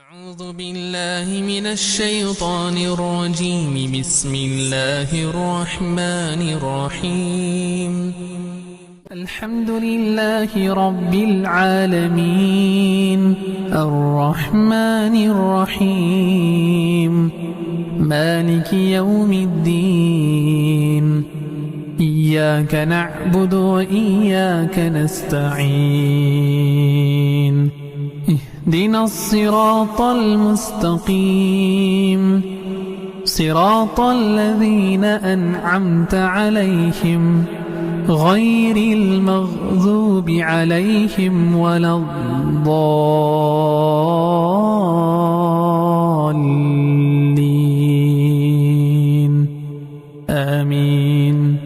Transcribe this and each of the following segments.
أعوذ بالله من الشيطان الرجيم. بسم الله الرحمن الرحيم. الحمد لله رب العالمين الرحمن الرحيم مالك يوم الدين. إياك نعبد وإياك نستعين. اهدنا الصراط المستقيم صراط الذين أنعمت عليهم غير المغضوب عليهم ولا الضالين آمين.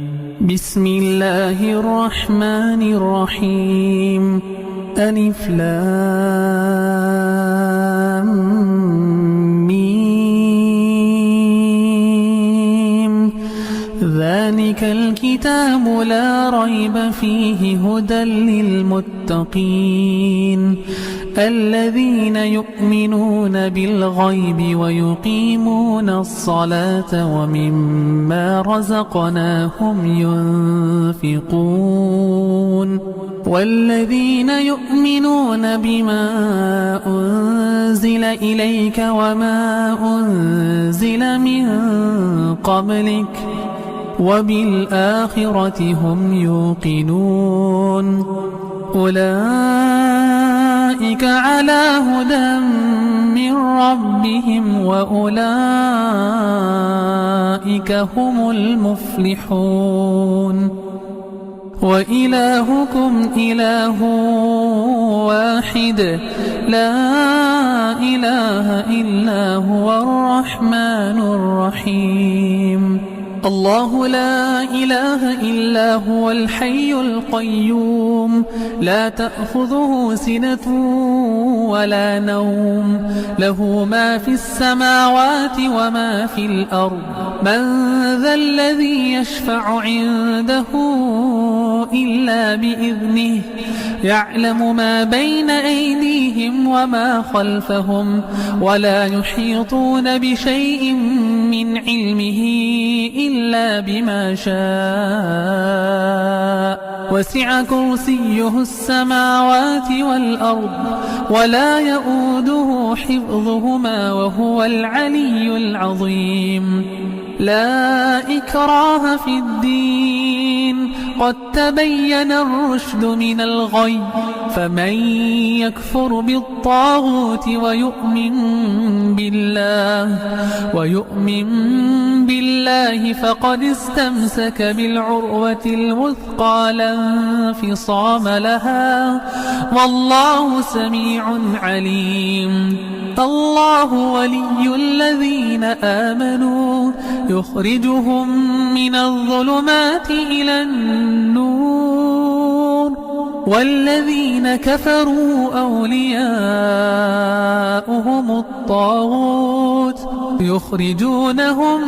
بسم الله الرحمن الرحيم. ألف لام ميم. ذلك الكتاب لا ريب فيه هدى للمتقين الذين يؤمنون بالغيب ويقيمون الصلاة ومما رزقناهم ينفقون والذين يؤمنون بما أنزل إليك وما أنزل من قبلك وبالآخرة هم يوقنون. أولئك على هدى من ربهم وأولئك هم المفلحون. وإلهكم إله واحد لا إله إلا هو الرحمن الرحيم. الله لا إله إلا هو الحي القيوم لا تأخذه سنة ولا نوم له ما في السماوات وما في الأرض. من ذا الذي يشفع عنده إلا بإذنه يعلم ما بين أيديهم وما خلفهم ولا يحيطون بشيء من علمه إلا بما شاء. وسع كرسيه السماوات والأرض ولا يؤوده حفظهما وهو العلي العظيم. لا إكراه في الدين قد تبين الرشد من الغي فمن يكفر بالطاغوت ويؤمن بالله فقد استمسك بالعروة الوثقى لا انفصام لها والله سميع عليم. الله ولي الذين آمنوا يخرجهم من الظلمات إلى النور والذين كفروا أولياؤهم الطاغوت يخرجونهم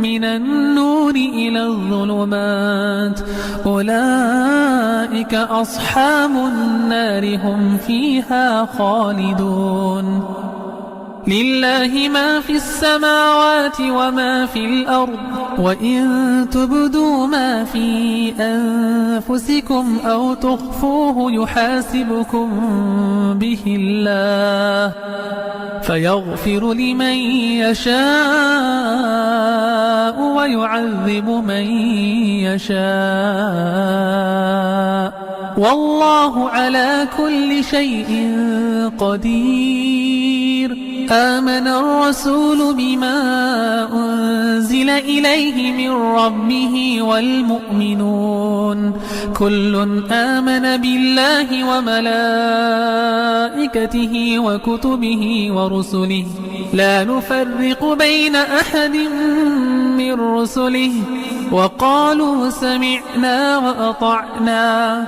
من النور إلى الظلمات. أولئك أصحاب النار هم فيها خالدون. لله ما في السماوات وما في الأرض وإن تبدوا ما في أنفسكم أو تخفوه يحاسبكم به الله فيغفر لمن يشاء ويعذب من يشاء والله على كل شيء قدير. آمن الرسول بما أنزل إليه من ربه والمؤمنون كل آمن بالله وملائكته وكتبه ورسله لا نفرق بين أحد من رسله وقالوا سمعنا وأطعنا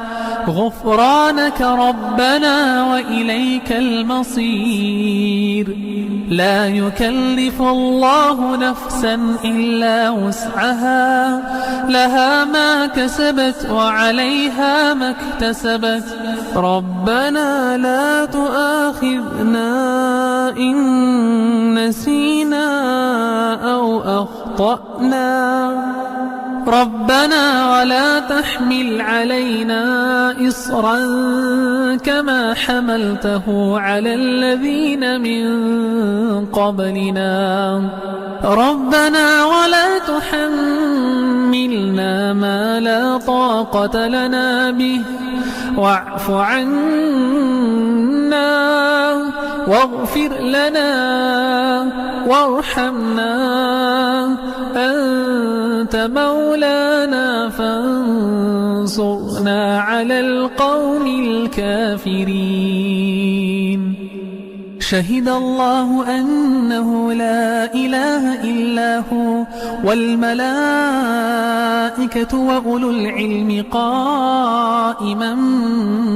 غفرانك ربنا وإليك المصير. لا يكلف الله نفسا إلا وسعها لها ما كسبت وعليها ما اكتسبت. ربنا لا تؤاخذنا أخطأنا ربنا ولا تحمل علينا إصرا كما حملته على الذين من قبلنا ربنا ولا تحملنا ما لا طاقة لنا به واعف عنا واغفر لنا وارحمنا أنت مولانا فانصرنا على القوم الكافرين شهد الله أنه لا إله إلا هو والملائكة وأولو العلم قائما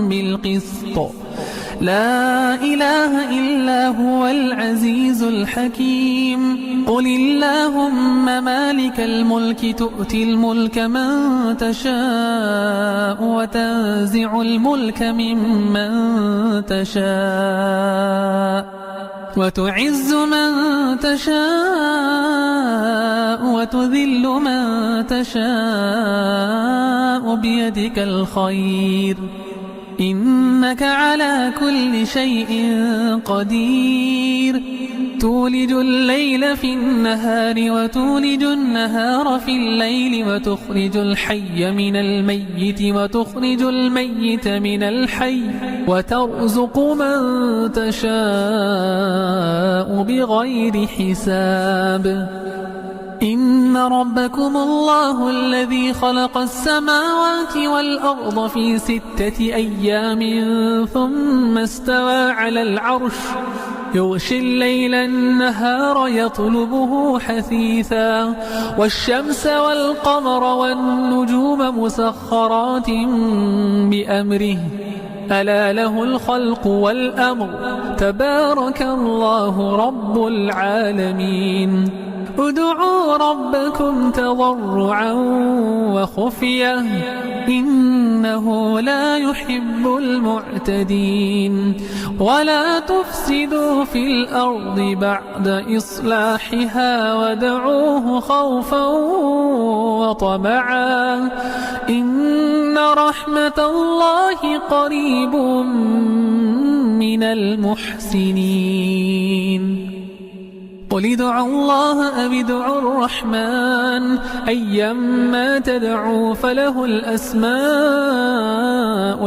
بالقسط لا إله إلا هو العزيز الحكيم قل اللهم مالك الملك تؤتي الملك من تشاء وتنزع الملك ممن تشاء وتعز من تشاء وتذل من تشاء بيدك الخير إنك على كل شيء قدير تولج الليل في النهار وتولج النهار في الليل وتخرج الحي من الميت وتخرج الميت من الحي وترزق من تشاء بغير حساب إن ربكم الله الذي خلق السماوات والأرض في 6 أيام ثم استوى على العرش يغشي الليل النهار يطلبه حثيثا والشمس والقمر والنجوم مسخرات بأمره ألا له الخلق والأمر تبارك الله رب العالمين ادعوا ربكم تضرعا وخفية إنه لا يحب المعتدين ولا تفسدوا في الأرض بعد إصلاحها ودعوه خوفا وطمعا إن رحمة الله قريب من المحسنين قل ادعوا الله أو ادعوا الرحمن أيما تدعوا فله الأسماء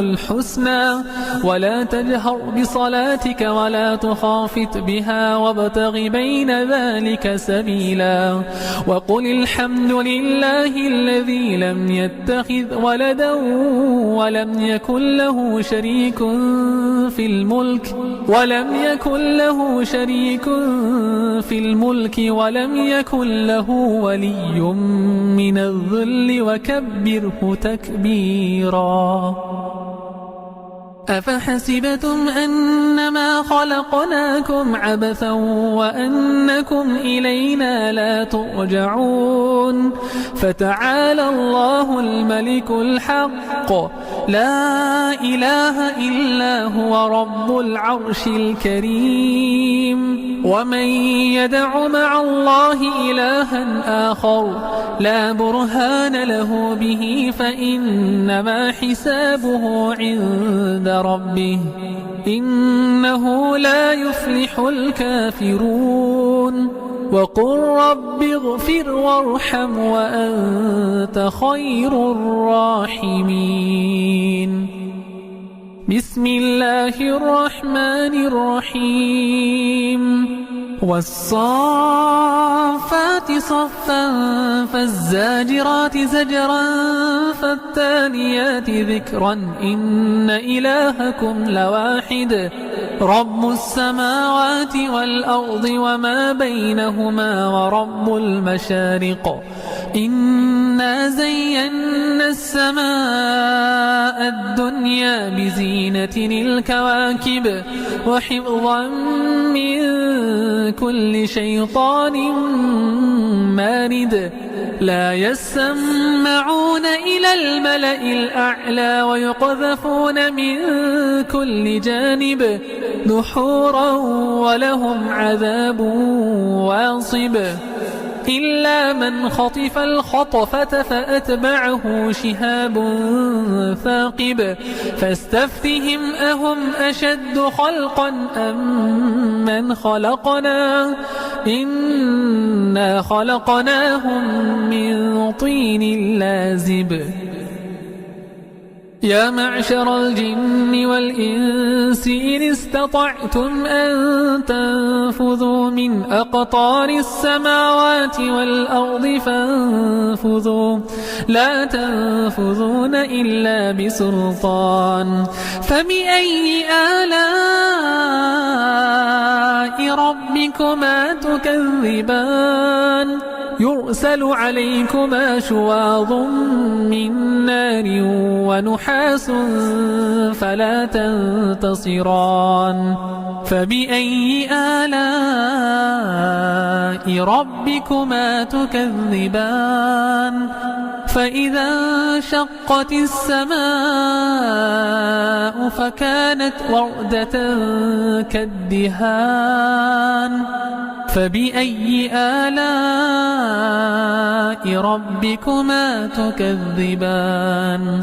الحسنى ولا تجهر بصلاتك ولا تخافت بها وابتغ بين ذلك سبيلا وقل الحمد لله الذي لم يتخذ ولدا ولم يكن له شريك في الملك ولم يكن له ولي من الذل وكبره تكبيرا أفحسبتم أنما خلقناكم عبثا وأنكم إلينا لا ترجعون فتعالى الله الملك الحق لا إله إلا هو رب العرش الكريم ومن يدع مع الله إلها آخر لا برهان له به فإنما حسابه عند ربه إنه لا يفلح الكافرون وقل رب اغفر وارحم وأنت خير الراحمين بسم الله الرحمن الرحيم والصافات صفا فالزاجرات زجرا فالتاليات ذكرا إن إلهكم لواحد رب السماوات والأرض وما بينهما ورب المشارق إنا زينا السماء الدنيا بزينة الكواكب وحفظا من كل شيطان مارد لا يسمعون إلى الملأ الأعلى ويقذفون من كل جانب دحورا ولهم عذاب واصب إلا من خطف الخطفة فأتبعه شهاب ثاقب فاستفتهم أهم أشد خلقا أم من خلقنا إنا خلقناهم من طين لازب يا معشر الجن والإنس إن استطعتم أن تنفذوا من أقطار السماوات والأرض فانفذوا لا تنفذون إلا بسلطان فبأي آلاء ربكما تكذبان يرسل عليكما شواظ من نار ونحاس فلا تنتصران فبأي آلاء ربكما تكذبان فإذا انشقت السماء فكانت وردة كالدهان فبأي آلاء ربكما تكذبان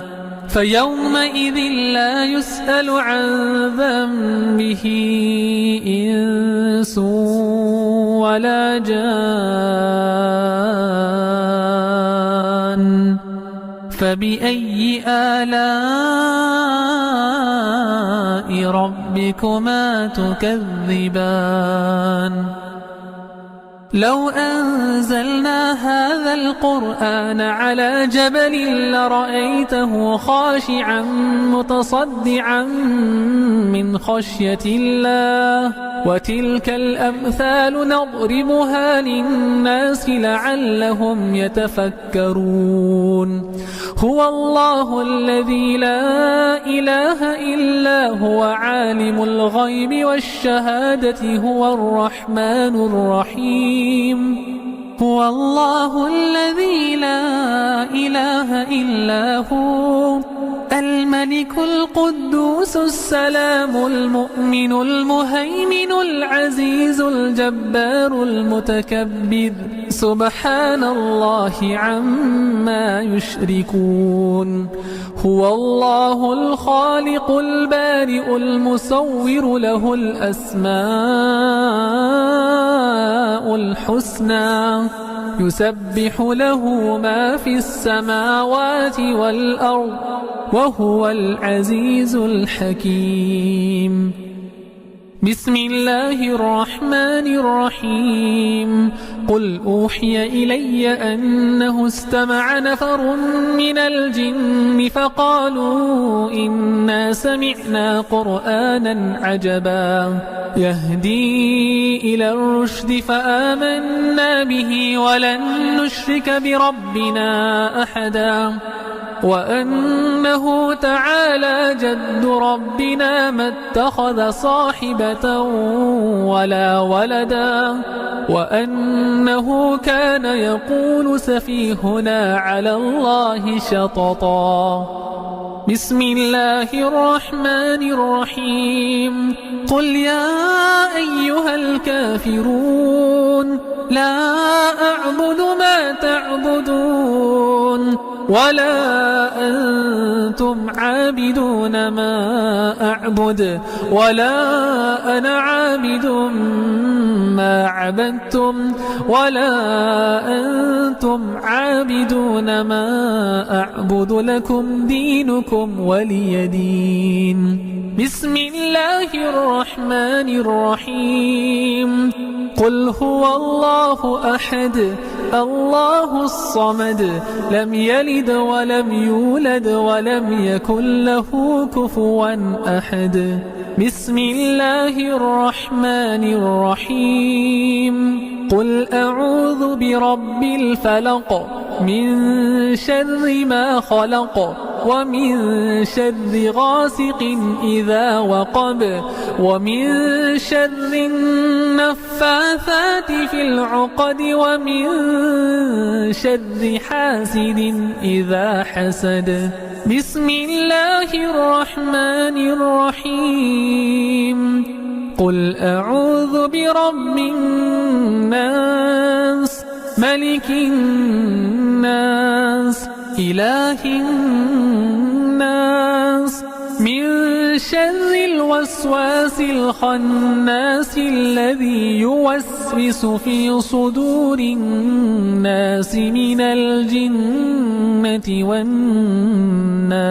فيومئذ لا يسأل عن ذنبه إنس ولا جان فبأي آلاء ربكما تكذبان لو أنزلنا هذا القرآن على جبل لرأيته خاشعا متصدعا من خشية الله وتلك الأمثال نضربها للناس لعلهم يتفكرون هو الله الذي لا إله إلا هو عالم الغيب والشهادة هو الرحمن الرحيم هو الله الذي لا إله إلا هو الملك القدوس السلام المؤمن المهيمن العزيز الجبار المتكبر سبحان الله عما يشركون هو الله الخالق البارئ المصور له الأسماء الحسنى يسبح له ما في السماوات والأرض وهو العزيز الحكيم بسم الله الرحمن الرحيم قل أوحي إلي أنه استمع نفر من الجن فقالوا إنا سمعنا قرآنا عجبا يهدي إلى الرشد فآمنا به ولن نشرك بربنا أحدا وأنه تعالى جد ربنا ما اتخذ صاحبة ولا ولدا وأنه كان يقول سفيهنا على الله شططا بسم الله الرحمن الرحيم قل يا أيها الكافرون لا أعبد ما تعبدون ولا أنتم عابدون ما أعبد ولا أنا عابد ما عبدتم ولا أنتم عابدون ما أعبد لكم دينكم ولي دين بسم الله الرحمن الرحيم قل هو الله أحد الله الصمد لم يلد ولم يولد ولم يكن له كفوا أحد بسم الله الرحمن الرحيم قل أعوذ برب الفلق من شر ما خلق ومن شر غاسق إذا وقب ومن شر النفاثات في العقد ومن شر حاسد إذا حسد بسم الله الرحمن الرحيم قل أعوذ برب الناس ملك الناس إله الناس من شر الوسواس الخناس الذي يوسوس في صدور الناس من الجنة والناس.